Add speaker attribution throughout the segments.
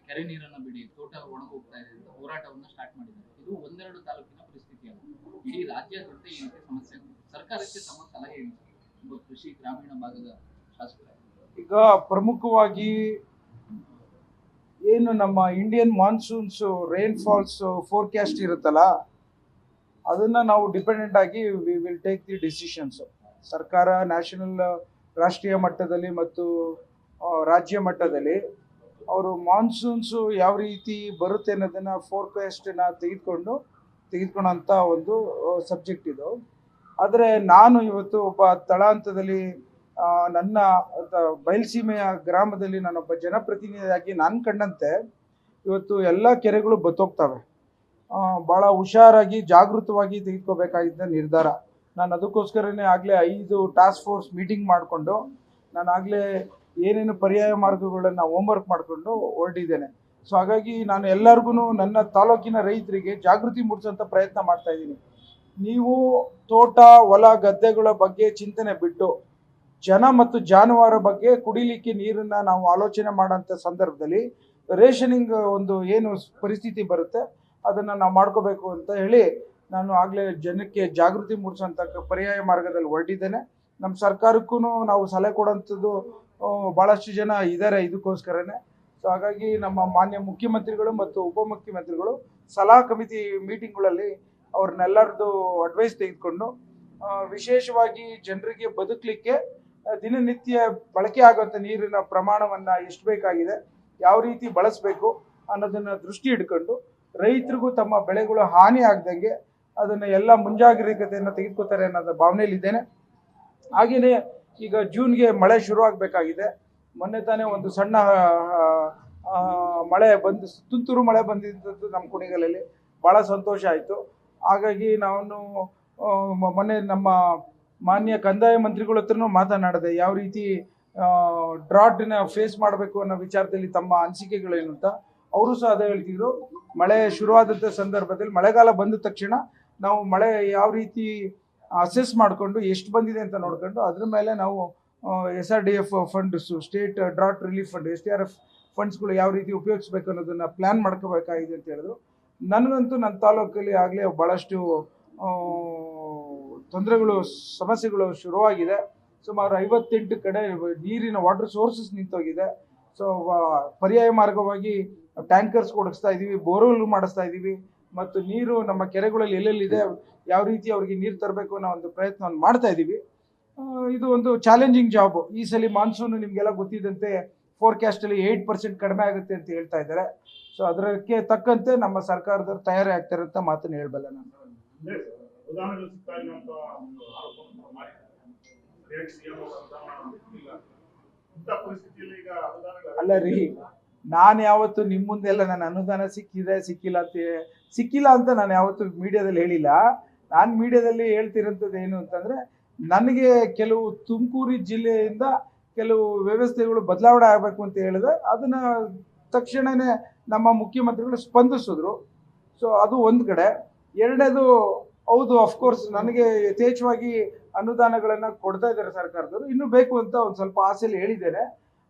Speaker 1: ಕೆರೆ ನೀರನ್ನು ಬಿಡಿ, ತೋಟ ಒಣಗೋಗ್ತಾ ಇದೆ ಅಂತ ಹೋರಾಟವನ್ನ ಸ್ಟಾರ್ಟ್ ಮಾಡಿದ್ದಾರೆ. ಇದು ಒಂದೆರಡು ತಾಲೂಕಿನ ಪರಿಸ್ಥಿತಿ ಅಲ್ಲ, ಇಡೀ ರಾಜ್ಯಾದ್ಯಂತ ಈ ರೀತಿ ಸಮಸ್ಯೆ ಆಗಿದೆ. ಸರ್ಕಾರಕ್ಕೆ ತಮ್ಮ ಸಲಹೆ ಏನು? ಒಬ್ಬ ಕೃಷಿ ಗ್ರಾಮೀಣ ಭಾಗದ ಶಾಸಕ.
Speaker 2: ಈಗ ಪ್ರಮುಖವಾಗಿ ಏನು ನಮ್ಮ Indian monsoons rainfalls forecast ಇರುತ್ತಲ್ಲ, ಅದನ್ನ ನಾವು ಡಿಪೆಂಡೆಂಟ್ ಆಗಿ we will take the decisions. ಸರ್ಕಾರ ರಾಷ್ಟ್ರೀಯ ಮಟ್ಟದಲ್ಲಿ ಮತ್ತು ರಾಜ್ಯ ಮಟ್ಟದಲ್ಲಿ ಅವರು ಮಾನ್ಸೂನ್ಸು ಯಾವ ರೀತಿ ಬರುತ್ತೆ ಅನ್ನೋದನ್ನು ಫೋರ್ಕಾಸ್ಟನ್ನು ತೆಗೆದುಕೊಳ್ಳೋಂಥ ಒಂದು ಸಬ್ಜೆಕ್ಟ್ ಇದು. ಆದರೆ ನಾನು ಇವತ್ತು ಒಬ್ಬ ತಳಹಂತದಲ್ಲಿ ನನ್ನ ಬಯಲುಸೀಮೆಯ ಗ್ರಾಮದಲ್ಲಿ ನಾನೊಬ್ಬ ಜನಪ್ರತಿನಿಧಿಯಾಗಿ ನಾನು ಕಂಡಂತೆ ಇವತ್ತು ಎಲ್ಲ ಕೆರೆಗಳು ಬತ್ತೋಗ್ತವೆ. ಭಾಳ ಹುಷಾರಾಗಿ ಜಾಗೃತವಾಗಿ ತೆಗೆದುಕೋಬೇಕಾಗಿದ್ದ ನಿರ್ಧಾರ. ನಾನು ಅದಕ್ಕೋಸ್ಕರನೇ ಆಗಲೇ 5 ಟಾಸ್ಕ್ ಫೋರ್ಸ್ ಮೀಟಿಂಗ್ ಮಾಡಿಕೊಂಡು ನಾನು ಆಗಲೇ ಏನೇನು ಪರ್ಯಾಯ ಮಾರ್ಗಗಳನ್ನು ಹೋಮ್ವರ್ಕ್ ಮಾಡಿಕೊಂಡು ಹೊರಟಿದ್ದೇನೆ. ಸೊ ಹಾಗಾಗಿ ನಾನು ಎಲ್ಲರಿಗೂ ನನ್ನ ತಾಲೂಕಿನ ರೈತರಿಗೆ ಜಾಗೃತಿ ಮೂಡಿಸೋಂಥ ಪ್ರಯತ್ನ ಮಾಡ್ತಾ ಇದ್ದೀನಿ. ನೀವು ತೋಟ ಹೊಲ ಗದ್ದೆಗಳ ಬಗ್ಗೆ ಚಿಂತನೆ ಬಿಟ್ಟು ಜನ ಮತ್ತು ಜಾನುವಾರು ಬಗ್ಗೆ ಕುಡಿಲಿಕ್ಕೆ ನೀರನ್ನು ನಾವು ಆಲೋಚನೆ ಮಾಡೋಂಥ ಸಂದರ್ಭದಲ್ಲಿ ರೇಷನಿಂಗ್ ಒಂದು ಏನು ಪರಿಸ್ಥಿತಿ ಬರುತ್ತೆ ಅದನ್ನು ನಾವು ಮಾಡ್ಕೋಬೇಕು ಅಂತ ಹೇಳಿ ನಾನು ಆಗಲೇ ಜನಕ್ಕೆ ಜಾಗೃತಿ ಮೂಡಿಸೋಂಥ ಪರ್ಯಾಯ ಮಾರ್ಗದಲ್ಲಿ ಹೊರಟಿದ್ದೇನೆ. ನಮ್ಮ ಸರ್ಕಾರಕ್ಕೂ ನಾವು ಸಲಹೆ ಕೊಡೋಂಥದ್ದು ಭಾಳಷ್ಟು ಜನ ಇದ್ದಾರೆ ಇದಕ್ಕೋಸ್ಕರನೇ. ಸೊ ಹಾಗಾಗಿ ನಮ್ಮ ಮಾನ್ಯ ಮುಖ್ಯಮಂತ್ರಿಗಳು ಮತ್ತು ಉಪಮುಖ್ಯಮಂತ್ರಿಗಳು ಸಲಹಾ ಕಮಿಟಿ ಮೀಟಿಂಗ್ಗಳಲ್ಲಿ ಅವ್ರನ್ನೆಲ್ಲರದ್ದು ಅಡ್ವೈಸ್ ತೆಗೆದುಕೊಂಡು ವಿಶೇಷವಾಗಿ ಜನರಿಗೆ ಬದುಕಲಿಕ್ಕೆ ದಿನನಿತ್ಯ ಬಳಕೆ ಆಗುವಂಥ ನೀರಿನ ಪ್ರಮಾಣವನ್ನು ಎಷ್ಟು ಬೇಕಾಗಿದೆ, ಯಾವ ರೀತಿ ಬಳಸಬೇಕು ಅನ್ನೋದನ್ನು ದೃಷ್ಟಿ ಇಟ್ಕೊಂಡು ರೈತರಿಗೂ ತಮ್ಮ ಬೆಳೆಗಳು ಹಾನಿ ಆಗದಂಗೆ ಅದನ್ನು ಎಲ್ಲ ಮುಂಜಾಗ್ರತೆಯನ್ನು ತೆಗೆದುಕೊತಾರೆ ಅನ್ನೋದು ಭಾವನೆಯಲ್ಲಿದ್ದೇನೆ. ಹಾಗೆಯೇ ಈಗ ಜೂನ್ಗೆ ಮಳೆ ಶುರುವಾಗಬೇಕಾಗಿದೆ. ಮೊನ್ನೆ ತಾನೇ ಒಂದು ಸಣ್ಣ ಮಳೆ ಬಂದು ತುಂತುರು ಮಳೆ ಬಂದಿದ್ದು ನಮ್ಮ ಕುಣಿಗಲಲ್ಲಿ ಭಾಳ ಸಂತೋಷ ಆಯಿತು. ಹಾಗಾಗಿ ನಾನು ಮೊನ್ನೆ ನಮ್ಮ ಮಾನ್ಯ ಕಂದಾಯ ಮಂತ್ರಿಗಳ ಹತ್ರನೂ ಮಾತನಾಡಿದೆ, ಯಾವ ರೀತಿ ಡ್ರಾಟ್ನ ಫೇಸ್ ಮಾಡಬೇಕು ಅನ್ನೋ ವಿಚಾರದಲ್ಲಿ ತಮ್ಮ ಅನಿಸಿಕೆಗಳೇನು ಅಂತ. ಅವರು ಸಹ ಅದೇ ಹೇಳ್ತಿದ್ರು. ಮಳೆ ಶುರುವಾದಂಥ ಸಂದರ್ಭದಲ್ಲಿ ಮಳೆಗಾಲ ಬಂದ ತಕ್ಷಣ ನಾವು ಮಳೆ ಯಾವ ರೀತಿ ಅಸೆಸ್ ಮಾಡಿಕೊಂಡು ಎಷ್ಟು ಬಂದಿದೆ ಅಂತ ನೋಡ್ಕೊಂಡು ಅದ್ರ ಮೇಲೆ ನಾವು SRDF funds, state drought relief fund, SDRF ಫಂಡ್ಸ್ಗಳು ಯಾವ ರೀತಿ ಉಪಯೋಗಿಸ್ಬೇಕು ಅನ್ನೋದನ್ನು ಪ್ಲ್ಯಾನ್ ಮಾಡ್ಕೋಬೇಕಾಗಿದೆ ಅಂತ ಹೇಳಿದ್ರು. ನನಗಂತೂ ನನ್ನ ತಾಲೂಕಲ್ಲಿ ಆಗಲೇ ಭಾಳಷ್ಟು ಸಮಸ್ಯೆಗಳು ಶುರುವಾಗಿದೆ. ಸುಮಾರು 58 ಕಡೆ ನೀರಿನ ವಾಟರ್ ಸೋರ್ಸಸ್ ನಿಂತೋಗಿದೆ. ಸೊ ಪರ್ಯಾಯ ಮಾರ್ಗವಾಗಿ ಟ್ಯಾಂಕರ್ಸ್ ಕೊಡಿಸ್ತಾ ಇದ್ದೀವಿ, ಬೋರ್ವೆಲ್ ಮಾಡಿಸ್ತಾ ಇದ್ದೀವಿ, ಮತ್ತು ನೀರು ನಮ್ಮ ಕೆರೆಗಳಲ್ಲಿ ಎಲ್ಲೆಲ್ಲಿದೆ ಯಾವ ರೀತಿ ಅವ್ರಿಗೆ ನೀರು ತರಬೇಕು ಅನ್ನೋ ಒಂದು ಪ್ರಯತ್ನವನ್ನು ಮಾಡ್ತಾ ಇದ್ದೀವಿ. ಇದು ಒಂದು ಚಾಲೆಂಜಿಂಗ್ ಜಾಬು. ಈ ಸಲ ಮಾನ್ಸೂನ್ ನಿಮಗೆಲ್ಲ ಗೊತ್ತಿದ್ದಂತೆ ಫೋರ್ಕಾಸ್ಟಲ್ಲಿ 8% ಕಡಿಮೆ ಆಗುತ್ತೆ ಅಂತ ಹೇಳ್ತಾ ಇದ್ದಾರೆ. ಸೊ ಅದಕ್ಕೆ ತಕ್ಕಂತೆ ನಮ್ಮ ಸರ್ಕಾರದವ್ರು ತಯಾರಿ ಆಗ್ತಾರೆ ಅಂತ ಮಾತನ್ನು ಹೇಳಬಲ್ಲ ನಾನು. ಅಲ್ಲ ರೀ, ನಾನು ಯಾವತ್ತು ನಿಮ್ಮ ಮುಂದೆಲ್ಲ ನನ್ನ ಅನುದಾನ ಸಿಕ್ಕಿಲ್ಲ ಅಂತ ನಾನು ಯಾವತ್ತು ಮೀಡಿಯಾದಲ್ಲಿ ಹೇಳಿಲ್ಲ. ನಾನು ಮೀಡಿಯಾದಲ್ಲಿ ಹೇಳ್ತಿರೋಂಥದ್ದು ಏನು ಅಂತಂದರೆ, ನನಗೆ ಕೆಲವು ತುಮಕೂರು ಜಿಲ್ಲೆಯಿಂದ ಕೆಲವು ವ್ಯವಸ್ಥೆಗಳು ಬದಲಾವಣೆ ಆಗಬೇಕು ಅಂತ ಹೇಳಿದೆ. ಅದನ್ನು ತಕ್ಷಣವೇ ನಮ್ಮ ಮುಖ್ಯಮಂತ್ರಿಗಳು ಸ್ಪಂದಿಸಿದ್ರು. ಸೊ ಅದು ಒಂದು ಕಡೆ. ಎರಡನೇದು, ಹೌದು, ಅಫ್ಕೋರ್ಸ್ ನನಗೆ ಯಥೇಚ್ಛವಾಗಿ ಅನುದಾನಗಳನ್ನು ಕೊಡ್ತಾ ಇದ್ದಾರೆ ಸರ್ಕಾರದವರು. ಇನ್ನೂ ಬೇಕು ಅಂತ ಒಂದು ಸ್ವಲ್ಪ ಆಸೆಯಲ್ಲಿ ಹೇಳಿದ್ದೇನೆ.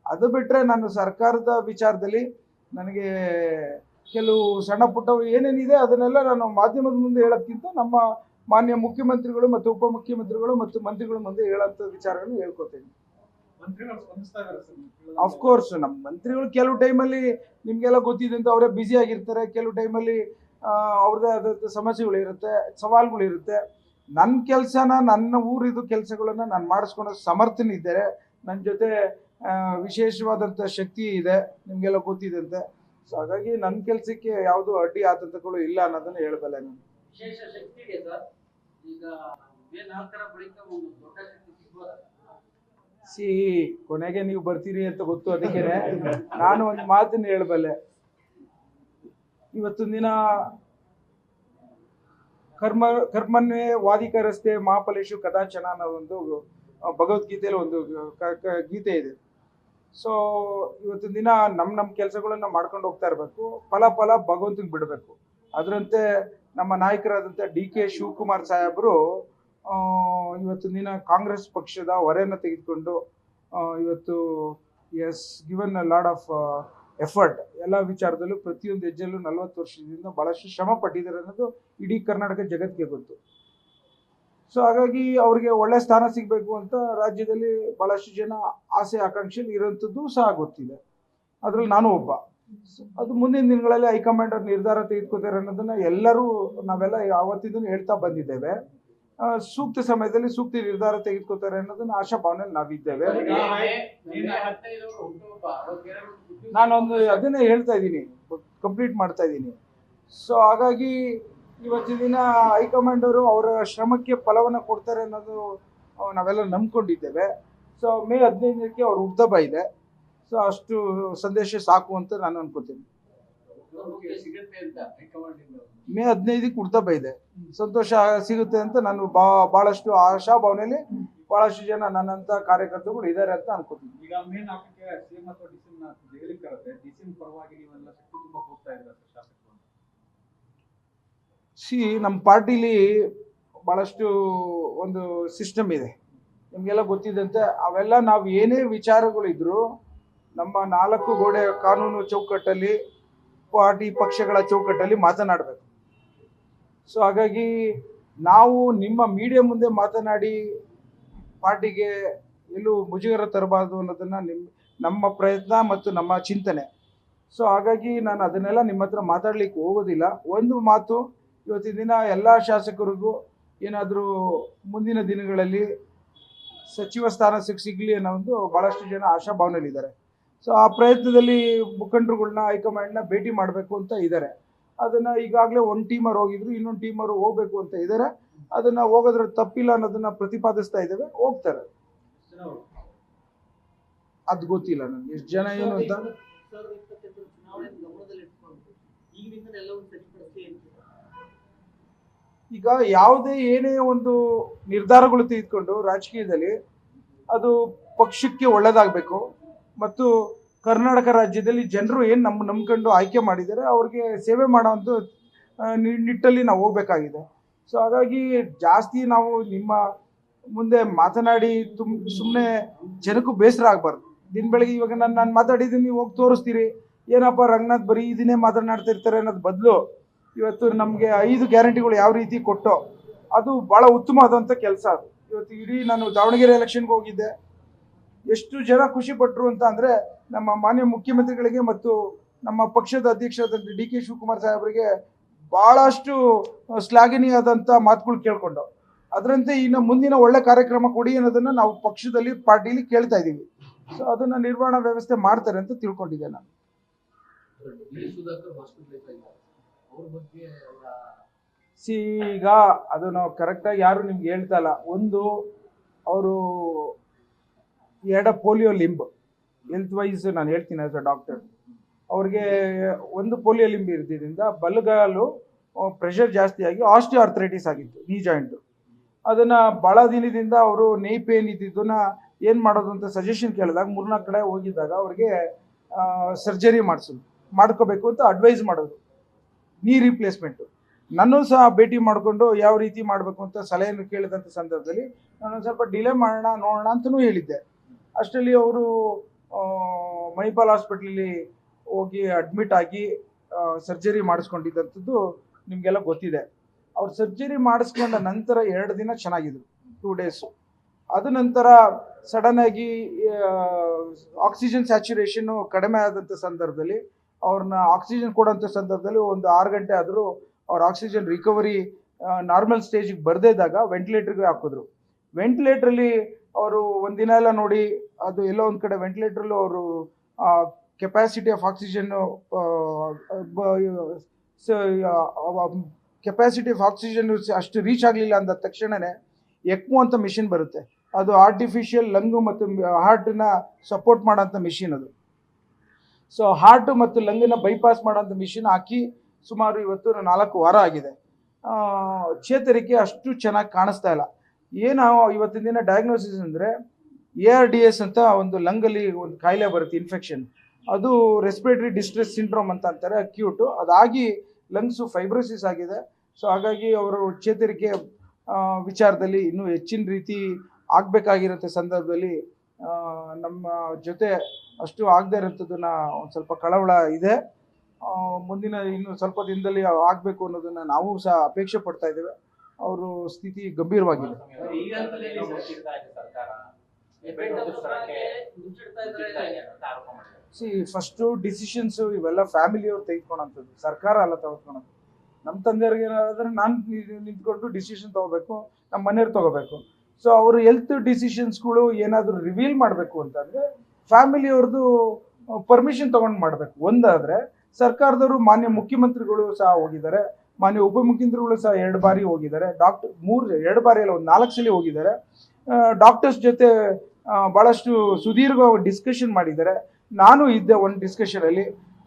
Speaker 2: ಅದು ಬಿಟ್ಟರೆ ನಾನು ಸರ್ಕಾರದ ವಿಚಾರದಲ್ಲಿ ನನಗೆ ಕೆಲವು ಸಣ್ಣ ಪುಟ್ಟವು ಏನೇನಿದೆ ಅದನ್ನೆಲ್ಲ ನಾನು ಮಾಧ್ಯಮದ ಮುಂದೆ ಹೇಳೋದಕ್ಕಿಂತ ನಮ್ಮ ಮಾನ್ಯ ಮುಖ್ಯಮಂತ್ರಿಗಳು ಮತ್ತು ಉಪಮುಖ್ಯಮಂತ್ರಿಗಳು ಮತ್ತು ಮಂತ್ರಿಗಳ ಮುಂದೆ ಹೇಳೋಂಥ ವಿಚಾರಗಳನ್ನು ಹೇಳ್ಕೊತೀನಿ. ಅಫ್ಕೋರ್ಸ್ ನಮ್ಮ ಮಂತ್ರಿಗಳು ಕೆಲವು ಟೈಮಲ್ಲಿ ನಿಮಗೆಲ್ಲ ಗೊತ್ತಿದೆ ಅಂತ ಅವರೇ ಬ್ಯುಸಿ ಆಗಿರ್ತಾರೆ. ಕೆಲವು ಟೈಮಲ್ಲಿ ಅವ್ರದ್ದೇ ಆದಂಥ ಸಮಸ್ಯೆಗಳಿರುತ್ತೆ, ಸವಾಲುಗಳಿರುತ್ತೆ. ನನ್ನ ಕೆಲಸನ, ನನ್ನ ಊರಿದು ಕೆಲಸಗಳನ್ನು ನಾನು ಮಾಡಿಸ್ಕೊಳ್ಳೋ ಸಮರ್ಥನೆ ಇದ್ದಾರೆ. ನನ್ನ ಜೊತೆ ವಿಶೇಷವಾದಂಥ ಶಕ್ತಿ ಇದೆ, ನಿಮಗೆಲ್ಲ ಗೊತ್ತಿದಂತೆ. ಸೊ ಹಾಗಾಗಿ ನನ್ನ ಕೆಲಸಕ್ಕೆ ಯಾವುದು ಅಡ್ಡಿ ಆತಂಕಗಳು ಇಲ್ಲ ಅನ್ನೋದನ್ನು ಹೇಳಬಲ್ಲ ನಾನು.
Speaker 1: ವಿಶೇಷ ಶಕ್ತಿ ಇದೆ ಸರ್. ಈಗ ಒಂದು ದೊಡ್ಡ ಶಕ್ತಿ ಸಿಗ್ಬೋದಾ?
Speaker 2: ಕೊನೆಗೆ ನೀವು ಬರ್ತೀರಿ ಅಂತ ಗೊತ್ತು, ಅದಕ್ಕೆ ನಾನು ಒಂದು ಮಾತನ್ನು ಹೇಳಬಲ್ಲೆ. ಇವತ್ತಿನ ದಿನ ಕರ್ಮನ್ವೇ ವಾದಿಕರಸ್ತೆ ಮಹಾಫಲೇಶು ಕದಾಚನ ಅನ್ನೋ ಒಂದು ಭಗವದ್ಗೀತೆಯಲ್ಲಿ ಒಂದು ಗೀತೆ ಇದೆ. ಸೊ ಇವತ್ತಿನ ದಿನ ನಮ್ಮ ಕೆಲಸಗಳನ್ನ ಮಾಡ್ಕೊಂಡು ಹೋಗ್ತಾ ಇರಬೇಕು, ಫಲ ಭಗವಂತನಿಗೆ ಬಿಡಬೇಕು. ಅದರಂತೆ ನಮ್ಮ ನಾಯಕರಾದಂಥ DK ಶಿವಕುಮಾರ್ ಸಾಹೇಬರು ಇವತ್ತಿನ ದಿನ ಕಾಂಗ್ರೆಸ್ ಪಕ್ಷದ ಹೊರೆಯನ್ನು ತೆಗೆದುಕೊಂಡು ಇವತ್ತು given a lot of effort ಎಲ್ಲ ವಿಚಾರದಲ್ಲೂ ಪ್ರತಿಯೊಂದು ಹೆಜ್ಜೆಲ್ಲೂ 40 ವರ್ಷದಿಂದ ಭಾಳಷ್ಟು ಶ್ರಮ ಪಟ್ಟಿದ್ದಾರೆ ಅನ್ನೋದು ಇಡೀ ಕರ್ನಾಟಕ ಜಗತ್ತಿಗೆ ಗೊತ್ತು. ಸೊ ಹಾಗಾಗಿ ಅವ್ರಿಗೆ ಒಳ್ಳೆ ಸ್ಥಾನ ಸಿಗಬೇಕು ಅಂತ ರಾಜ್ಯದಲ್ಲಿ ಭಾಳಷ್ಟು ಜನ ಆಸೆ ಆಕಾಂಕ್ಷೆಯಲ್ಲಿ ಇರೋಂಥದ್ದು ಸಹ ಗೊತ್ತಿದೆ. ಅದರಲ್ಲಿ ನಾನು ಒಬ್ಬ. ಅದು ಮುಂದಿನ ದಿನಗಳಲ್ಲಿ ಹೈಕಮಾಂಡ್ ಅವ್ರ ನಿರ್ಧಾರ ತೆಗೆದುಕೊತಾರೆ ಅನ್ನೋದನ್ನ ಎಲ್ಲರೂ ನಾವೆಲ್ಲ ಯಾವತ್ತಿಂದನೂ ಹೇಳ್ತಾ ಬಂದಿದ್ದೇವೆ. ಸೂಕ್ತ ಸಮಯದಲ್ಲಿ ಸೂಕ್ತ ನಿರ್ಧಾರ ತೆಗೆದುಕೊತಾರೆ ಅನ್ನೋದನ್ನ ಆಶಾಭಾವನೆಯಲ್ಲಿ ನಾವಿದ್ದೇವೆ. ನಾನೊಂದು ಅದನ್ನೇ ಹೇಳ್ತಾ ಇದ್ದೀನಿ, ಕಂಪ್ಲೀಟ್ ಮಾಡ್ತಾ ಇದ್ದೀನಿ. ಸೊ ಹಾಗಾಗಿ ಇವತ್ತಿನ ದಿನ ಹೈಕಮಾಂಡ್ ಅವರು ಅವರ ಶ್ರಮಕ್ಕೆ ಫಲವನ್ನು ಕೊಡ್ತಾರೆ ಅನ್ನೋದು ನಾವೆಲ್ಲ ನಂಬ್ಕೊಂಡಿದ್ದೇವೆ. ಸೊ ಮೇ 15ಕ್ಕೆ ಅವ್ರ ಹುಟ್ಟುಹಬ್ಬ ಇದೆ. ಸೊ ಅಷ್ಟು ಸಂದೇಶ ಸಾಕು ಅಂತ ನಾನು ಅನ್ಕೋತೀನಿ. ಮೇ 15ಕ್ಕೆ ಹುಟ್ಟುಹಬ್ಬ ಇದೆ, ಸಂತೋಷ ಸಿಗುತ್ತೆ ಅಂತ ನಾನು ಬಹಳಷ್ಟು ಆಶಾಭಾವನೆಯಲ್ಲಿ ಬಹಳಷ್ಟು ಜನ ನನ್ನಂತ ಕಾರ್ಯಕರ್ತರುಗಳು ಇದ್ದಾರೆ ಅಂತ ಅನ್ಕೋತೀನಿ.
Speaker 3: ಈಗ ಮೇ 4ಕ್ಕೆ ಸಿಎಂ ಅಥವಾ ಡಿಸಿಎಂ ದೆಹಲಿಗೆ ಕರೆದ್ರೆ ಡಿಸಿಎಂ ಪರವಾಗಿ ನೀವೆಲ್ಲ ಶಕ್ತಿ ತುಂಬಾ ಹೋಗ್ತಾ ಇದ್ದಾರೆ ಶಾಸಕರು.
Speaker 2: ನಮ್ಮ ಪಾರ್ಟಿಲಿ ಬಹಳಷ್ಟು ಒಂದು ಸಿಸ್ಟಮ್ ಇದೆ, ನಿಮಗೆಲ್ಲ ಗೊತ್ತಿದ್ದಂತೆ. ಅವೆಲ್ಲ ನಾವು ಏನೇ ವಿಚಾರಗಳಿದ್ರು ನಮ್ಮ 4 ಗೋಡೆ ಕಾನೂನು ಚೌಕಟ್ಟಲ್ಲಿ, ಪಾರ್ಟಿ ಪಕ್ಷಗಳ ಚೌಕಟ್ಟಲ್ಲಿ ಮಾತನಾಡಬೇಕು. ಸೊ ಹಾಗಾಗಿ ನಾವು ನಿಮ್ಮ ಮೀಡಿಯಾ ಮುಂದೆ ಮಾತನಾಡಿ ಪಾರ್ಟಿಗೆ ಎಲ್ಲೂ ಮುಜುಗರ ತರಬಾರ್ದು ಅನ್ನೋದನ್ನ ನಮ್ಮ ಪ್ರಯತ್ನ ಮತ್ತು ನಮ್ಮ ಚಿಂತನೆ. ಸೊ ಹಾಗಾಗಿ ನಾನು ಅದನ್ನೆಲ್ಲ ನಿಮ್ಮ ಹತ್ರ ಮಾತಾಡ್ಲಿಕ್ಕೆ ಹೋಗೋದಿಲ್ಲ. ಒಂದು ಮಾತು, ಇವತ್ತಿನ ದಿನ ಎಲ್ಲ ಶಾಸಕರಿಗೂ ಏನಾದರೂ ಮುಂದಿನ ದಿನಗಳಲ್ಲಿ ಸಚಿವ ಸ್ಥಾನ ಸಿಗಲಿ ಅನ್ನೋ ಒಂದು ಭಾಳಷ್ಟು ಜನ ಆಶಾಭಾವನೆಯಲ್ಲಿದ್ದಾರೆ. ಸೊ ಆ ಪ್ರಯತ್ನದಲ್ಲಿ ಮುಖಂಡರುಗಳನ್ನ ಹೈಕಮಾಂಡ್ನ ಭೇಟಿ ಮಾಡಬೇಕು ಅಂತ ಇದ್ದಾರೆ. ಅದನ್ನು ಈಗಾಗಲೇ ಒಂದು ಟೀಮರ್ ಹೋಗಿದ್ರು, ಇನ್ನೊಂದು ಟೀಮರು ಹೋಗಬೇಕು ಅಂತ ಇದ್ದಾರೆ. ಅದನ್ನು ಹೋಗೋದ್ರ ತಪ್ಪಿಲ್ಲ ಅನ್ನೋದನ್ನ ಪ್ರತಿಪಾದಿಸ್ತಾ ಇದ್ದೇವೆ, ಹೋಗ್ತಾರೆ. ಅದು ಗೊತ್ತಿಲ್ಲ ನನಗೆ ಎಷ್ಟು ಜನ ಏನು ಅಂತ. ಈಗ ಯಾವುದೇ ಏನೇ ಒಂದು ನಿರ್ಧಾರಗಳು ತೆಗೆದುಕೊಂಡು ರಾಜಕೀಯದಲ್ಲಿ ಅದು ಪಕ್ಷಕ್ಕೆ ಒಳ್ಳೇದಾಗಬೇಕು ಮತ್ತು ಕರ್ನಾಟಕ ರಾಜ್ಯದಲ್ಲಿ ಜನರು ಏನು ನಂಬ್ಕೊಂಡು ಆಯ್ಕೆ ಮಾಡಿದ್ದಾರೆ ಅವ್ರಿಗೆ ಸೇವೆ ಮಾಡೋವಂಥ ನಿಟ್ಟಲ್ಲಿ ನಾವು ಹೋಗ್ಬೇಕಾಗಿದೆ. ಸೊ ಹಾಗಾಗಿ ಜಾಸ್ತಿ ನಾವು ನಿಮ್ಮ ಮುಂದೆ ಮಾತನಾಡಿ ಸುಮ್ಮನೆ ಜನಕ್ಕೂ ಬೇಸರ ಆಗಬಾರ್ದು. ದಿನ ಬೆಳಗ್ಗೆ ಇವಾಗ ನಾನು ಮಾತಾಡಿದ್ದೀನಿ, ನೀವು ಹೋಗಿ ತೋರಿಸ್ತೀರಿ, ಏನಪ್ಪ ರಂಗನಾಥ್ ಬರೀ ಇದನ್ನೇ ಮಾತನಾಡ್ತಾ ಇರ್ತಾರೆ ಅನ್ನೋದು ಬದಲು ಇವತ್ತು ನಮಗೆ 5 ಗ್ಯಾರಂಟಿಗಳು ಯಾವ ರೀತಿ ಕೊಟ್ಟೋ ಅದು ಭಾಳ ಉತ್ತಮವಾದಂಥ ಕೆಲಸ. ಅದು ಇವತ್ತು ಇಡೀ ನಾನು ದಾವಣಗೆರೆ ಎಲೆಕ್ಷನ್ಗೆ ಹೋಗಿದ್ದೆ, ಎಷ್ಟು ಜನ ಖುಷಿ ಪಟ್ಟರು ಅಂತ ಅಂದರೆ ನಮ್ಮ ಮಾನ್ಯ ಮುಖ್ಯಮಂತ್ರಿಗಳಿಗೆ ಮತ್ತು ನಮ್ಮ ಪಕ್ಷದ ಅಧ್ಯಕ್ಷರಾದಂಥ ಡಿ ಕೆ ಶಿವಕುಮಾರ್ ಸಾಹೇಬರಿಗೆ ಭಾಳಷ್ಟು ಶ್ಲಾಘನೀಯವಾದಂಥ ಮಾತುಗಳು ಕೇಳ್ಕೊಂಡು, ಅದರಂತೆ ಇನ್ನು ಮುಂದಿನ ಒಳ್ಳೆ ಕಾರ್ಯಕ್ರಮ ಕೊಡಿ ಅನ್ನೋದನ್ನು ನಾವು ಪಕ್ಷದಲ್ಲಿ ಪಾರ್ಟಿಲಿ ಕೇಳ್ತಾ ಇದ್ದೀವಿ. ಸೊ ಅದನ್ನು ನಿರ್ವಹಣಾ ವ್ಯವಸ್ಥೆ ಮಾಡ್ತಾರೆ ಅಂತ ತಿಳ್ಕೊಂಡಿದ್ದೆ ನಾನು. ಈಗ ಅದು ನಾವು ಕರೆಕ್ಟಾಗಿ ಯಾರು ನಿಮ್ಗೆ ಹೇಳ್ತಾ ಇಲ್ಲ. ಒಂದು, ಅವರು ಪೋಲಿಯೋ ಲಿಂಬ್, ಹೆಲ್ತ್ ವೈಸ್ ನಾನು ಹೇಳ್ತೀನಿ ಆಸ್ ಅ ಡಾಕ್ಟರ್, ಅವ್ರಿಗೆ ಒಂದು ಪೋಲಿಯೋ ಲಿಂಬ್ ಇರೋದ್ರಿಂದ ಬಲಗಾಲು ಪ್ರೆಷರ್ ಜಾಸ್ತಿ ಆಗಿ ಆಸ್ಟಿಯೋ ಆರ್ಥರೈಟಿಸ್ ಆಗಿತ್ತು, ನೀ ಜಾಯಿಂಟು. ಅದನ್ನು ಭಾಳ ದಿನದಿಂದ ಅವರು ನೈ ಪೇನ್ ಇದ್ದಿದ್ದನ್ನ ಏನು ಮಾಡೋದು ಅಂತ ಸಜೆಷನ್ ಕೇಳಿದಾಗ 3-4 ಕಡೆ ಹೋಗಿದ್ದಾಗ ಅವ್ರಿಗೆ ಸರ್ಜರಿ ಮಾಡ್ಕೋಬೇಕು ಅಂತ ಅಡ್ವೈಸ್ ಮಾಡೋದು, ನೀ ರೀಪ್ಲೇಸ್ಮೆಂಟು. ನನ್ನೂ ಸಹ ಭೇಟಿ ಮಾಡಿಕೊಂಡು ಯಾವ ರೀತಿ ಮಾಡಬೇಕು ಅಂತ ಸಲಹೆಯನ್ನು ಕೇಳಿದಂಥ ಸಂದರ್ಭದಲ್ಲಿ ನಾನು ಸ್ವಲ್ಪ ಡಿಲೇ ನೋಡೋಣ ಅಂತಲೂ ಹೇಳಿದ್ದೆ. ಅಷ್ಟರಲ್ಲಿ ಅವರು ಮಣಿಪಾಲ್ ಹಾಸ್ಪಿಟ್ಲಲ್ಲಿ ಹೋಗಿ ಅಡ್ಮಿಟ್ ಆಗಿ ಸರ್ಜರಿ ಮಾಡಿಸ್ಕೊಂಡಿದ್ದಂಥದ್ದು ನಿಮಗೆಲ್ಲ ಗೊತ್ತಿದೆ. ಅವ್ರು ಸರ್ಜರಿ ಮಾಡಿಸ್ಕೊಂಡ ನಂತರ 2 ದಿನ ಚೆನ್ನಾಗಿದ್ರು, 2 ಡೇಸು. ಅದು ನಂತರ ಸಡನ್ನಾಗಿ ಆಕ್ಸಿಜನ್ ಸ್ಯಾಚುರೇಷನ್ನು ಕಡಿಮೆ ಆದಂಥ ಸಂದರ್ಭದಲ್ಲಿ ಅವ್ರನ್ನ ಆಕ್ಸಿಜನ್ ಕೊಡೋಂಥ ಸಂದರ್ಭದಲ್ಲಿ ಒಂದು 6 ಗಂಟೆ ಆದರೂ ಅವ್ರ ಆಕ್ಸಿಜನ್ ರಿಕವರಿ ನಾರ್ಮಲ್ ಸ್ಟೇಜಿಗೆ ಬರದೇ ಇದ್ದಾಗ ವೆಂಟಿಲೇಟರ್ಗೆ ಹಾಕಿದ್ರು. ವೆಂಟಿಲೇಟ್ರಲ್ಲಿ ಅವರು ಒಂದಿನ ಎಲ್ಲ ನೋಡಿ, ಅದು ಎಲ್ಲೋ ಒಂದು ಕಡೆ ವೆಂಟಿಲೇಟ್ರಲ್ಲೂ ಅವರು ಕೆಪಾಸಿಟಿ ಆಫ್ ಆಕ್ಸಿಜನ್ನು ಅಷ್ಟು ರೀಚ್ ಆಗಲಿಲ್ಲ ಅಂದ ತಕ್ಷಣವೇ ಎಕ್ಮೋ ಅಂತ ಮಿಷಿನ್ ಬರುತ್ತೆ, ಅದು ಆರ್ಟಿಫಿಷಿಯಲ್ ಲಂಗು ಮತ್ತು ಹಾರ್ಟನ್ನ ಸಪೋರ್ಟ್ ಮಾಡೋಂಥ ಮಿಷಿನ್ ಅದು. ಸೊ ಹಾರ್ಟು ಮತ್ತು ಲಂಗನ್ನು ಬೈಪಾಸ್ ಮಾಡೋಂಥ ಮಿಷಿನ್ ಹಾಕಿ ಸುಮಾರು ಇವತ್ತು 4 ವಾರ ಆಗಿದೆ. ಚೇತರಿಕೆ ಅಷ್ಟು ಚೆನ್ನಾಗಿ ಕಾಣಿಸ್ತಾ ಇಲ್ಲ. ಏನು ಇವತ್ತಿನ ದಿನ ಡಯಾಗ್ನೋಸಿಸ್ ಅಂದರೆ ARDS ಅಂತ ಒಂದು ಲಂಗಲ್ಲಿ ಒಂದು ಕಾಯಿಲೆ ಬರುತ್ತೆ, ಇನ್ಫೆಕ್ಷನ್. ಅದು ರೆಸ್ಪಿರೇಟರಿ ಡಿಸ್ಟ್ರೆಸ್ ಸಿಂಡ್ರೋಮ್ ಅಂತ ಅಂತಾರೆ, ಅಕ್ಯೂಟು. ಅದಾಗಿ ಲಂಗ್ಸು ಫೈಬ್ರೋಸಿಸ್ ಆಗಿದೆ. ಸೊ ಹಾಗಾಗಿ ಅವರು ಚೇತರಿಕೆ ವಿಚಾರದಲ್ಲಿ ಇನ್ನೂ ಹೆಚ್ಚಿನ ರೀತಿ ಆಗಬೇಕಾಗಿರೋಂಥ ಸಂದರ್ಭದಲ್ಲಿ ನಮ್ಮ ಜೊತೆ ಅಷ್ಟು ಆಗದೆ ಇರೋಂಥದ್ದನ್ನ ಒಂದು ಸ್ವಲ್ಪ ಕಳವಳ ಇದೆ. ಮುಂದಿನ ಇನ್ನು ಸ್ವಲ್ಪ ದಿನದಲ್ಲಿ ಆಗಬೇಕು ಅನ್ನೋದನ್ನು ನಾವು ಸಹ ಅಪೇಕ್ಷೆ ಪಡ್ತಾ ಇದ್ದೇವೆ. ಅವರು ಸ್ಥಿತಿ ಗಂಭೀರವಾಗಿದೆ.
Speaker 3: ಈಗಂತಲೇ ಮುಚ್ಚಿಡ್ತಾ ಇದೆ ಸರ್ಕಾರ.
Speaker 2: ಫಸ್ಟು ಡಿಸಿಷನ್ಸು ಇವೆಲ್ಲ ಫ್ಯಾಮಿಲಿಯವ್ರು ತೆಗೆದುಕೊಳ್ಳೋಂಥದ್ದು, ಸರ್ಕಾರ ಅಲ್ಲ ತೆಗೆದುಕೊಳ್ಳೋದು. ನಮ್ಮ ತಂದೆಯವ್ರಿಗೆ ಏನಾದ್ರೆ ನಾನು ನಿಂತ್ಕೊಂಡು ಡಿಸಿಷನ್ ತೊಗೋಬೇಕು, ನಮ್ಮ ಮನೆಯವ್ರು ತೊಗೋಬೇಕು. ಸೊ ಅವರು ಹೆಲ್ತ್ ಡಿಸಿಷನ್ಸ್ಗಳು ಏನಾದರೂ ರಿವೀಲ್ ಮಾಡಬೇಕು ಅಂತಂದರೆ ಫ್ಯಾಮಿಲಿಯವ್ರದ್ದು ಪರ್ಮಿಷನ್ ತೊಗೊಂಡು ಮಾಡಬೇಕು. ಒಂದಾದರೆ ಸರ್ಕಾರದವರು ಮಾನ್ಯ ಮುಖ್ಯಮಂತ್ರಿಗಳು ಸಹ ಹೋಗಿದ್ದಾರೆ, ಮಾನ್ಯ ಉಪಮುಖ್ಯಮಂತ್ರಿಗಳು ಸಹ 2 ಬಾರಿ ಹೋಗಿದ್ದಾರೆ, 2 ಬಾರಿ ಅಲ್ಲ, ಒಂದು 4 ಸಲ ಹೋಗಿದ್ದಾರೆ. ಡಾಕ್ಟರ್ಸ್ ಜೊತೆ ಭಾಳಷ್ಟು ಸುದೀರ್ಘವಾಗಿ ಡಿಸ್ಕಷನ್ ಮಾಡಿದ್ದಾರೆ. ನಾನು ಇದ್ದೆ ಒಂದು ಡಿಸ್ಕಷನಲ್ಲಿ.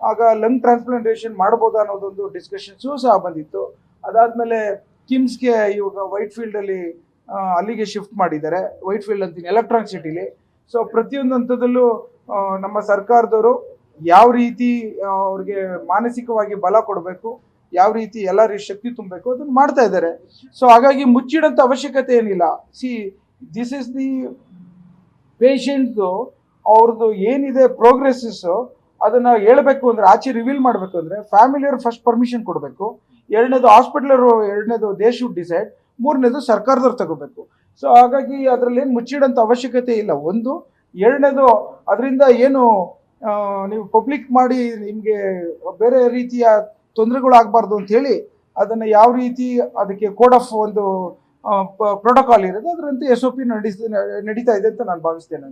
Speaker 2: ಆಗ ಲಂಗ್ ಟ್ರಾನ್ಸ್ಪ್ಲಾಂಟೇಷನ್ ಮಾಡ್ಬೋದಾ ಅನ್ನೋದೊಂದು ಡಿಸ್ಕಷನ್ಸು ಸಹ ಬಂದಿತ್ತು. ಅದಾದಮೇಲೆ ಕಿಮ್ಸ್ಗೆ ಇವಾಗ ವೈಟ್ ಫೀಲ್ಡಲ್ಲಿ ಅಲ್ಲಿಗೆ ಶಿಫ್ಟ್ ಮಾಡಿದ್ದಾರೆ. ವೈಟ್ ಫೀಲ್ಡ್ ಅಂತೀನಿ, ಎಲೆಕ್ಟ್ರಾನಿಕ್ ಸಿಟಿಲಿ. ಸೊ ಪ್ರತಿಯೊಂದು ಹಂತದಲ್ಲೂ ನಮ್ಮ ಸರ್ಕಾರದವರು ಯಾವ ರೀತಿ ಅವ್ರಿಗೆ ಮಾನಸಿಕವಾಗಿ ಬಲ ಕೊಡಬೇಕು, ಯಾವ ರೀತಿ ಎಲ್ಲ ಶಕ್ತಿ ತುಂಬಬೇಕು ಅದನ್ನು ಮಾಡ್ತಾ ಇದ್ದಾರೆ. ಸೊ ಹಾಗಾಗಿ ಮುಚ್ಚಿಡೋಂಥ ಅವಶ್ಯಕತೆ ಏನಿಲ್ಲ. ದಿಸ್ ಇಸ್ ದಿ ಪೇಷಂಟ್ದು ಅವ್ರದ್ದು ಏನಿದೆ ಪ್ರೋಗ್ರೆಸ್ಸಸ್ಸು ಅದನ್ನು ಹೇಳಬೇಕು ಅಂದರೆ, ಆಚೆ ರಿವೀಲ್ ಮಾಡಬೇಕು ಅಂದರೆ ಫ್ಯಾಮಿಲಿಯವ್ರು ಫಸ್ಟ್ ಪರ್ಮಿಷನ್ ಕೊಡಬೇಕು. ಎರಡನೇದು ಹಾಸ್ಪಿಟ್ಲರು, ಎರಡನೇದು ದೇ ಶುಡ್ ಡಿಸೈಡ್, ಮೂರನೇದು ಸರ್ಕಾರದವ್ರು ತಗೋಬೇಕು. ಸೊ ಹಾಗಾಗಿ ಅದರಲ್ಲಿ ಏನು ಮುಚ್ಚಿಡೋಂಥ ಅವಶ್ಯಕತೆ ಇಲ್ಲ. ಒಂದು, ಎರಡನೇದು ಅದರಿಂದ ಏನು ನೀವು ಪಬ್ಲಿಕ್ ಮಾಡಿ ನಿಮಗೆ ಬೇರೆ ರೀತಿಯ ತೊಂದರೆಗಳಾಗಬಾರ್ದು ಅಂಥೇಳಿ ಅದನ್ನು ಯಾವ ರೀತಿ ಅದಕ್ಕೆ ಕೋಡ್ ಆಫ್ ಒಂದು ಪ್ರೋಟೋಕಾಲ್ ಇರೋದು ಅದರಂತೆ SOP ನಡೀತಾ ಇದೆ ಅಂತ ನಾನು ಭಾವಿಸ್ತೇನೆ.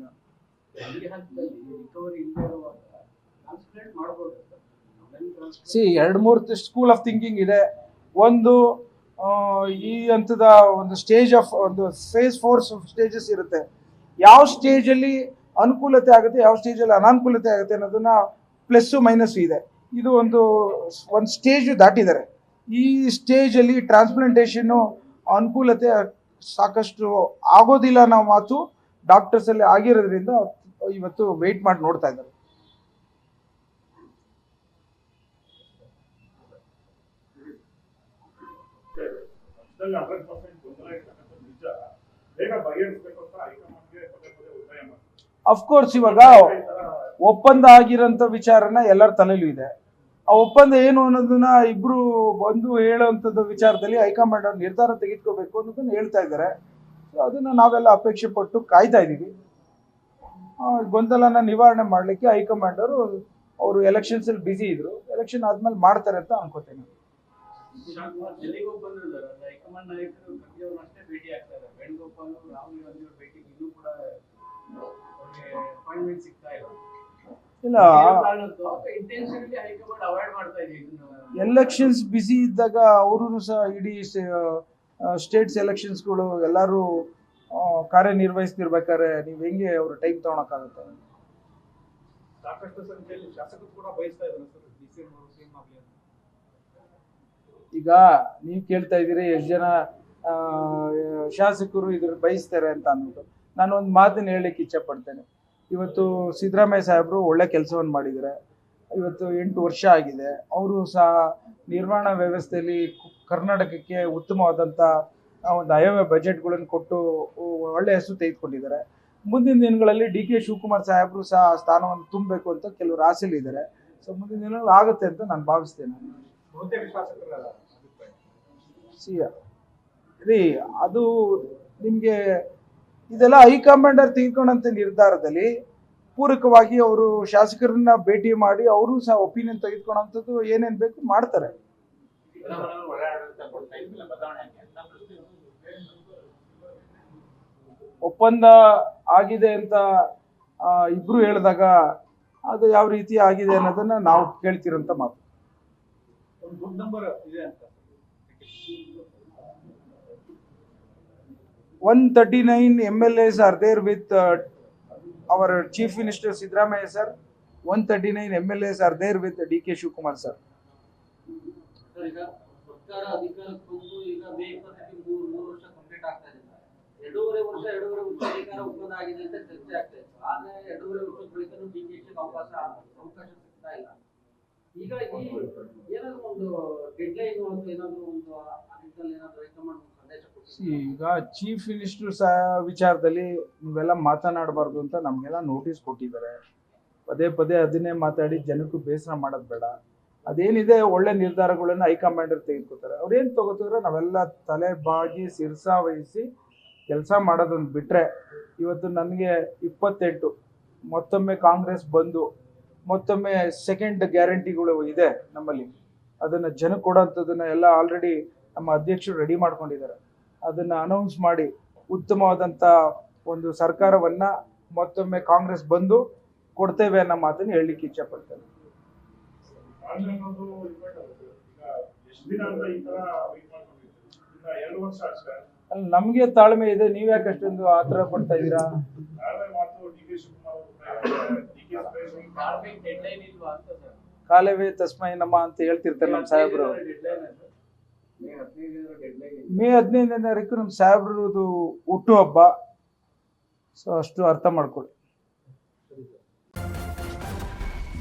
Speaker 2: ಎರಡು ಮೂರು ಸ್ಕೂಲ್ ಆಫ್ ಥಿಂಕಿಂಗ್ ಇದೆ. ಒಂದು, ಈ ಹಂತದ ಒಂದು ಸ್ಟೇಜ್ ಆಫ್ ಒಂದು ಫೇಸ್ 4 ಸ್ಟೇಜಸ್ ಇರುತ್ತೆ. ಯಾವ ಸ್ಟೇಜಲ್ಲಿ ಅನುಕೂಲತೆ ಆಗುತ್ತೆ, ಯಾವ ಸ್ಟೇಜಲ್ಲಿ ಅನಾನುಕೂಲತೆ ಆಗುತ್ತೆ ಅನ್ನೋದನ್ನ ಪ್ಲಸ್ಸು ಮೈನಸ್ಸು ಇದೆ. ಇದು ಒಂದು ಸ್ಟೇಜ್ ದಾಟಿದ್ದಾರೆ. ಈ ಸ್ಟೇಜಲ್ಲಿ ಟ್ರಾನ್ಸ್ಪ್ಲಾಂಟೇಷನ್ನು ಅನುಕೂಲತೆ ಸಾಕಷ್ಟು ಆಗೋದಿಲ್ಲ ಅನ್ನೋ ಮಾತು ಡಾಕ್ಟರ್ಸಲ್ಲಿ ಆಗಿರೋದ್ರಿಂದ ಇವತ್ತು ವೆಯ್ಟ್ ಮಾಡಿ ನೋಡ್ತಾ ಇದ್ದಾರೆ. ಅಫ್ಕೋರ್ಸ್ ಇವಾಗ ಒಪ್ಪಂದ ಆಗಿರೋಂಥ ವಿಚಾರನ ಎಲ್ಲರ ತಲೆಯಲ್ಲೂ ಇದೆ. ಆ ಒಪ್ಪಂದ ಏನು ಅನ್ನೋದನ್ನ ಇಬ್ರು ಬಂದು ಹೇಳೋವಂಥದ್ದು ವಿಚಾರದಲ್ಲಿ ಹೈಕಮಾಂಡ್ ಅವ್ರು ನಿರ್ಧಾರ ತೆಗೆದುಕೋಬೇಕು ಅನ್ನೋದನ್ನ ಹೇಳ್ತಾ ಇದ್ದಾರೆ. ಅದನ್ನ ನಾವೆಲ್ಲ ಅಪೇಕ್ಷೆ ಪಟ್ಟು ಕಾಯ್ತಾ ಇದ್ದೀವಿ. ಗೊಂದಲನ ನಿವಾರಣೆ ಮಾಡಲಿಕ್ಕೆ ಹೈಕಮಾಂಡ್ ಅವರು ಎಲೆಕ್ಷನ್ಸ್ ಅಲ್ಲಿ ಬಿಸಿ ಇದ್ರು, ಎಲೆಕ್ಷನ್ ಆದ್ಮೇಲೆ ಮಾಡ್ತಾರೆ ಅಂತ ಅನ್ಕೋತೇನೆ.
Speaker 3: ಹೈಕಮಾಂಡ್ ನಾಯಕರು ಅಷ್ಟೇ ಭೇಟಿ ಆಗ್ತಾರೆ. ವೇಣುಗೋಪಾಲ್, ರಾಹುಲ್ ಗಾಂಧಿ ಅವರ ಭೇಟಿಗೆ ಇನ್ನೂ ಕೂಡ ಅಪಾಯಿಂಟ್ಮೆಂಟ್ ಸಿಗ್ತಾ ಇಲ್ಲ.
Speaker 2: ಎಲೆಕ್ಷನ್ಸ್ ಬಿಸಿ ಇದ್ದಾಗ ಅವರು ಸಹ ಇಡೀ ಸ್ಟೇಟ್ಸ್ ಎಲೆಕ್ಷನ್ಸ್ಗಳು ಎಲ್ಲರೂ ಕಾರ್ಯನಿರ್ವಹಿಸ್ತಿರ್ಬೇಕಾದ್ರೆ ನೀವು ಹೆಂಗೆ ಅವರು ಟೈಮ್ ತಗೊಳಕ್ಕಾಗುತ್ತೆ?
Speaker 3: ಸಾಕಷ್ಟು ಸಂಖ್ಯೆಯಲ್ಲಿ ಶಾಸಕರು ಕೂಡ ಬಯಸ್ತಾ ಇದ್ದಾರೆ ಸರ್, DCM ಅವರು ಸಿಎಂ ಆಗಲಿ ಅಂತ.
Speaker 2: ಈಗ ನೀವು ಕೇಳ್ತಾ ಇದ್ದೀರಿ ಎಷ್ಟು ಜನ ಶಾಸಕರು ಇದ್ರ ಬಯಸ್ತಾರೆ ಅಂತ ಅಂದ್ಬಿಟ್ಟು. ನಾನು ಒಂದು ಮಾತನ್ನು ಹೇಳಲಿಕ್ಕೆ ಇಚ್ಛೆ ಪಡ್ತೇನೆ. ಇವತ್ತು ಸಿದ್ದರಾಮಯ್ಯ ಸಾಹೇಬರು ಒಳ್ಳೆ ಕೆಲಸವನ್ನು ಮಾಡಿದ್ದಾರೆ. ಇವತ್ತು 8 ವರ್ಷ ಆಗಿದೆ. ಅವರು ಸಹ ನಿರ್ವಹಣಾ ವ್ಯವಸ್ಥೆಯಲ್ಲಿ ಕರ್ನಾಟಕಕ್ಕೆ ಉತ್ತಮವಾದಂಥ ಒಂದು ಆಯವ್ಯಯ ಬಜೆಟ್ಗಳನ್ನು ಕೊಟ್ಟು ಒಳ್ಳೆ ಹೆಸರು ತೆಗೆದುಕೊಂಡಿದ್ದಾರೆ. ಮುಂದಿನ ದಿನಗಳಲ್ಲಿ DK ಶಿವಕುಮಾರ್ ಸಾಹೇಬರು ಸಹ ಸ್ಥಾನವನ್ನು ತುಂಬಬೇಕು ಅಂತ ಕೆಲವರು ಆಸೆಲಿದ್ದಾರೆ. ಸೊ ಮುಂದಿನ ದಿನಗಳಲ್ಲಿ ಆಗುತ್ತೆ ಅಂತ ನಾನು ಭಾವಿಸ್ತೇನೆ. ಅದು ನಿಮಗೆ ಇದೆಲ್ಲ ಹೈಕಮಾಂಡರ್ ತೆಗೆದುಕೊಂಡಂಥ ನಿರ್ಧಾರದಲ್ಲಿ ಪೂರಕವಾಗಿ ಅವರು ಶಾಸಕರನ್ನ ಭೇಟಿ ಮಾಡಿ ಅವರು ಸಹ ಒಪಿನಿಯನ್ ತೆಗೆದುಕೊಳ್ಳೋಂಥದ್ದು ಏನೇನು ಬೇಕು ಮಾಡ್ತಾರೆ. ಒಪ್ಪಂದ ಆಗಿದೆ ಅಂತ ಇಬ್ರು ಹೇಳಿದಾಗ ಅದು ಯಾವ ರೀತಿ ಆಗಿದೆ ಅನ್ನೋದನ್ನ ನಾವು ಕೇಳ್ತಿರೋಂಥ ಮಾತು. 139 MLAs are there with our Chief Minister Siddaramaiah sir. 139 MLAs are there with DK Shivakumar sir.
Speaker 1: ಈಗ ಸರ್ಕಾರ ಅಧಿಕಾರಕ್ಕೆ ಬಂದು ಈಗ ಮೇ 23 ವರ್ಷ ಕಂಪ್ಲೀಟ್ ಆಗ್ತಾ ಇದೆ. 2.5 ವರ್ಷ ಅಧಿಕಾರ ಒಪ್ಪಂದ ಆಗಿದೆ ಅಂತ ಚರ್ಚೆ ಆಗ್ತಾ ಇತ್ತು. ಆದ್ರೆ 2.5 ವರ್ಷದ ಬಳಿಕ DK ಅವಕಾಶ ಸಿಗ್ತಾ ಇಲ್ಲ. ಹೀಗಾಗಿ ಏನಾದ್ರು ಒಂದು ಡೆಡ್ಲೈನ್ ಅಂತ ಏನಾದ್ರು ಒಂದು ಅಧಿಕಾರಿ ಏನಾದ್ರು ಹೈಕಮಾಂಡ್ ಸಂದೇಶ ಕೊಡ್ತೀವಿ.
Speaker 2: ಈಗ ಚೀಫ್ ಮಿನಿಸ್ಟರ್ ವಿಚಾರದಲ್ಲಿ ನೀವೆಲ್ಲ ಮಾತನಾಡಬಾರ್ದು ಅಂತ ನಮಗೆಲ್ಲ ನೋಟಿಸ್ ಕೊಟ್ಟಿದ್ದಾರೆ. ಪದೇ ಪದೇ ಅದನ್ನೇ ಮಾತಾಡಿ ಜನಕ್ಕೂ ಬೇಸರ ಮಾಡೋದು ಬೇಡ. ಅದೇನಿದೆ ಒಳ್ಳೆ ನಿರ್ಧಾರಗಳನ್ನು ಹೈಕಮಾಂಡರ್ ತೆಗೆದುಕೊತಾರೆ. ಅವ್ರೇನು ತಗೋತಿದ್ರೆ ನಾವೆಲ್ಲ ತಲೆ ಬಾಗಿ ಶಿರಸ ವಹಿಸಿ ಕೆಲಸ ಮಾಡೋದನ್ನು ಬಿಟ್ಟರೆ, ಇವತ್ತು ನನಗೆ 28 ಮತ್ತೊಮ್ಮೆ ಕಾಂಗ್ರೆಸ್ ಬಂದು ಮತ್ತೊಮ್ಮೆ ಸೆಕೆಂಡ್ ಗ್ಯಾರಂಟಿಗಳು ಇದೆ ನಮ್ಮಲ್ಲಿ, ಅದನ್ನು ಜನಕ್ಕೆ ಕೊಡೋಂಥದ್ದನ್ನು ಎಲ್ಲ ಆಲ್ರೆಡಿ ನಮ್ಮ ಅಧ್ಯಕ್ಷರು ರೆಡಿ ಮಾಡ್ಕೊಂಡಿದ್ದಾರೆ. ಅದನ್ನು ಅನೌನ್ಸ್ ಮಾಡಿ ಉತ್ತಮವಾದಂಥ ಒಂದು ಸರ್ಕಾರವನ್ನು ಮತ್ತೊಮ್ಮೆ ಕಾಂಗ್ರೆಸ್ ಬಂದು ಕೊಡ್ತೇವೆ ಅನ್ನೋ ಮಾತನ್ನು ಹೇಳಲಿಕ್ಕೆ ಇಚ್ಛೆಪಡ್ತೇನೆ. ಅಲ್ಲಿ ನಮಗೆ ತಾಳ್ಮೆ ಇದೆ, ನೀವ್ಯಾಕೆ ಅಷ್ಟೊಂದು ಆತರ ಪಡ್ತಾ ಇದ್ದೀರಾ? ಕಾಲವೇ ತಸ್ಮೈ ನಮ ಅಂತ ಹೇಳ್ತಿರ್ತಾರೆ ನಮ್ಮ ಸಾಹೇಬರು. ಮೇ 15ನೇ ತಾರೀಕು ನಮ್ಮ ಸಾಹೇಬ್ರದು ಹುಟ್ಟು ಹಬ್ಬ. ಸೊ ಅಷ್ಟು ಅರ್ಥ ಮಾಡ್ಕೊಳ್ಳಿ.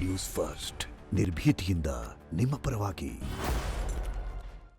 Speaker 4: ನ್ಯೂಸ್ ಫಸ್ಟ್ ನಿರ್ಭೀತಿಯಿಂದ ನಿಮ್ಮ ಪರವಾಗಿ.